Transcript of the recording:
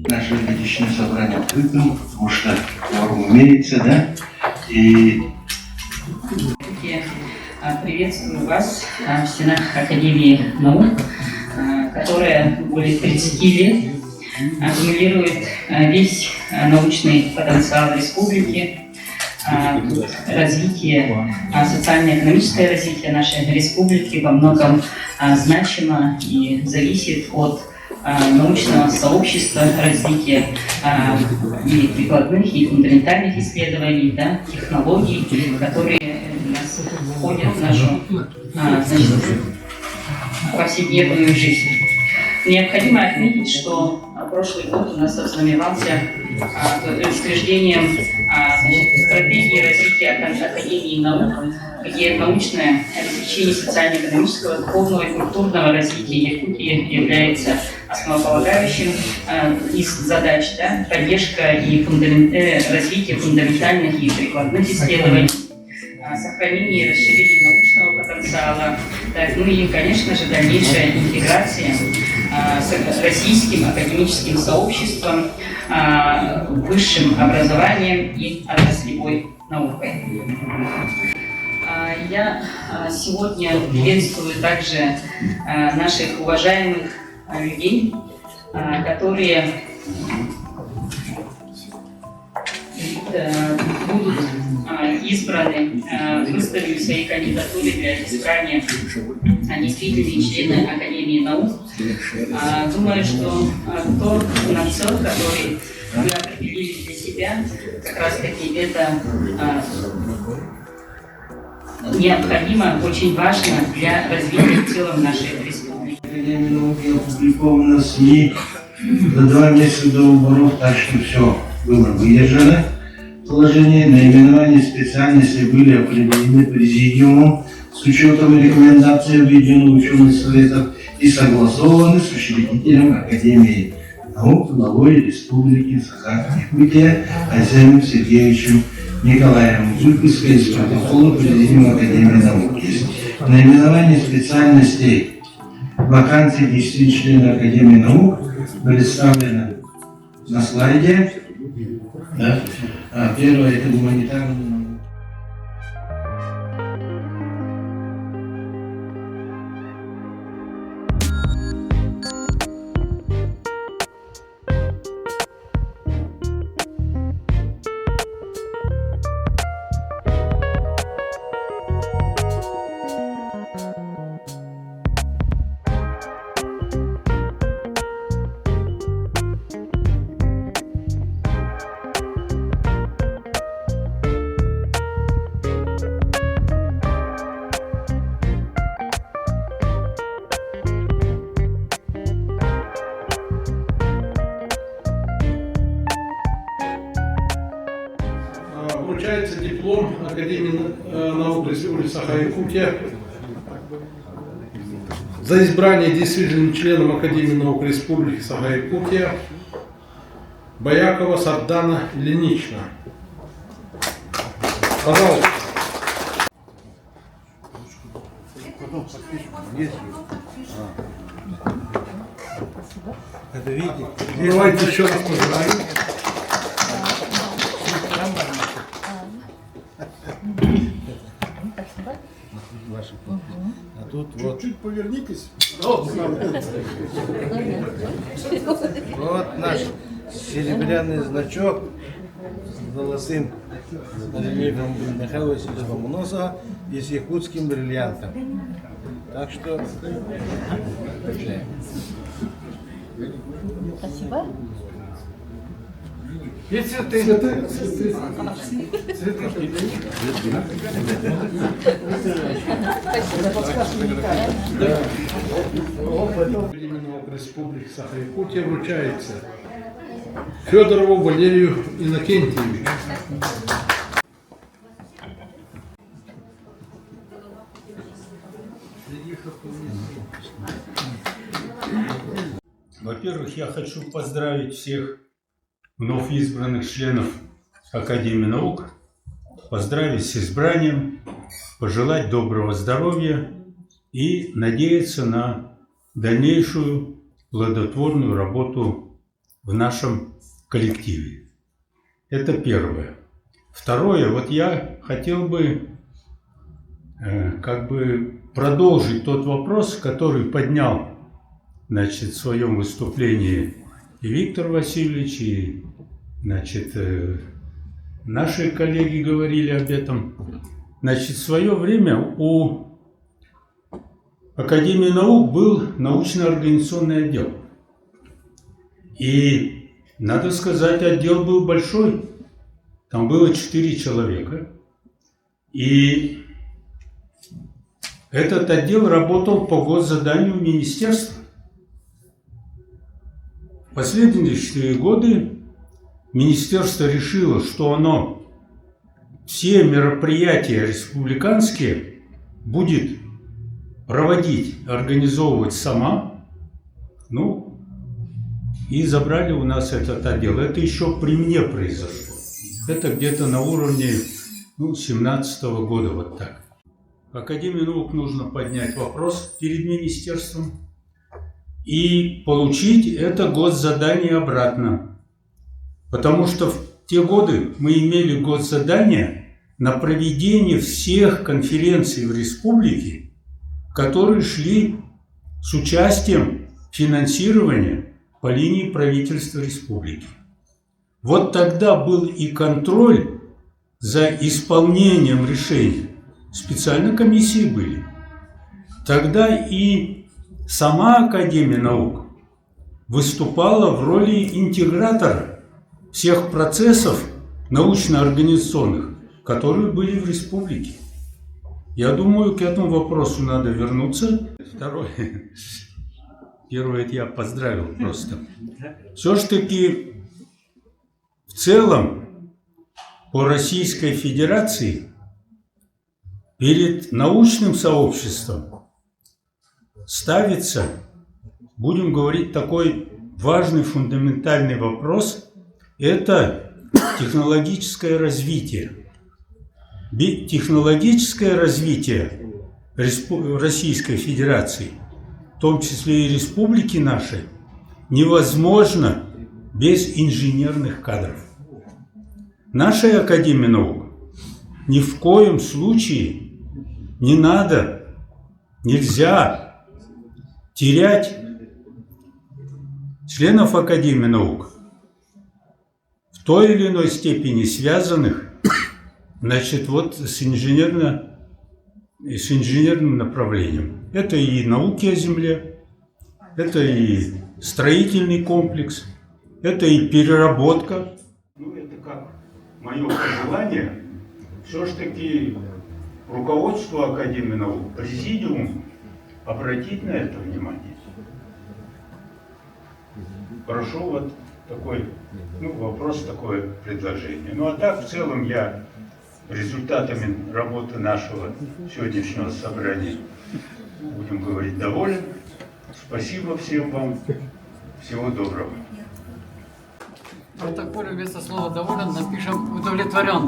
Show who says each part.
Speaker 1: наше годичное собрание открытым, потому что кворум имеется, да? И
Speaker 2: приветствую вас в стенах Академии наук, которая более 30 лет аккумулирует весь научный потенциал республики, развитие, социально-экономическое развитие нашей республики во многом значимо и зависит от научного сообщества, развития и прикладных, и фундаментальных исследований, да, технологий, которые входят в нашу повседневную жизнь. Необходимо отметить, что прошлый год у нас ознаменовался утверждением стратегии развития Академии наук, где научное обеспечение социально-экономического, духовного и культурного развития Якутии является основополагающим из задач, да, поддержка и развитие фундаментальных и прикладных исследований, сохранение и расширение научного потенциала, так, ну и, конечно же, дальнейшая интеграция с российским академическим сообществом, высшим образованием и отраслевой наукой. Я сегодня приветствую также наших уважаемых людей, которые будут избраны, выставили свои кандидатуры для избрания действительные члены Академии наук. Думаю, что тот надзор, который вы определили для себя, как раз таки это необходимо, очень важно для развития в целом нашей республики.
Speaker 1: Академия науки опубликована в СМИ за 2 месяца до выборов, так что все было выдержано. Положение наименования специальностей были определены президиумом с учетом рекомендаций Объединенных ученых советов и согласованы с учредителем Академии наук главой Республики Саха-Якутия Айзеном Сергеевичем Николаевым. Выписка из протокола президиума Академии наук есть. Наименование специальностей вакансий действительных членов Академии наук представлено на слайде. Да? Первое – это гуманитарная наука.
Speaker 3: Вручается диплом Академии наук Республики Саха-Якутия за избрание действительным членом Академии наук Республики Саха-Якутия Боякова Сардана Ильинична. Пожалуйста.
Speaker 1: Это видите?
Speaker 3: Давайте еще раз поздравим.
Speaker 1: А тут вот.
Speaker 3: Чуть повернитесь.
Speaker 1: Вот наш серебряный значок с золотым рельефом Михаила Васильевича Ломоносова и с якутским бриллиантом. Так что
Speaker 4: Спасибо.
Speaker 3: И цветы. Цветы. Академии наук Республики Саха-Якутия вручается Федорову Валерию Иннокентьевичу.
Speaker 5: Во-первых, я хочу поздравить всех вновь избранных членов Академии наук, поздравить с избранием, пожелать доброго здоровья и надеяться на дальнейшую плодотворную работу в в нашем коллективе. Это первое. Второе, вот я хотел бы продолжить тот вопрос, который поднял, значит, в своем выступлении и Виктор Васильевич, и, значит, наши коллеги говорили об этом. Значит, в свое время у Академии наук был научно-организационный отдел. И, надо сказать, отдел был большой. Там было 4 человека. И этот отдел работал по госзаданию министерства. В последующие годы министерство решило, что оно все мероприятия республиканские будет проводить, организовывать сама. Ну, и забрали у нас этот отдел. Это еще при мне произошло. Это где-то на уровне 17-го года, вот так. Академии наук нужно поднять вопрос перед министерством и получить это госзадание обратно. Потому что в те годы мы имели госзадание на проведение всех конференций в республике, которые шли с участием финансирования по линии правительства республики. Вот тогда был и контроль за исполнением решений. Специально комиссии были. Тогда и сама Академия наук выступала в роли интегратора всех процессов научно-организационных, которые были в республике. Я думаю, к этому вопросу надо вернуться. Второе. Первое, это я поздравил просто. Все-таки в целом по Российской Федерации перед научным сообществом ставится, будем говорить, такой важный фундаментальный вопрос – это технологическое развитие. Технологическое развитие Российской Федерации, в том числе и республики нашей, невозможно без инженерных кадров. Нашей Академии наук ни в коем случае не надо, нельзя терять членов Академии наук в той или иной степени связанных, значит, вот с инженерным направлением. Это и науки о земле, это и строительный комплекс, это и переработка. Ну, это как мое пожелание, все-таки руководство Академии наук, президиум, обратить на это внимание. Прошу вот такой, вопрос, такое предложение. Ну, а так, в целом, я результатами работы нашего сегодняшнего собрания, будем говорить, доволен. Спасибо всем вам. Всего доброго.
Speaker 4: В протоколе вместо слова «доволен» напишем «удовлетворен».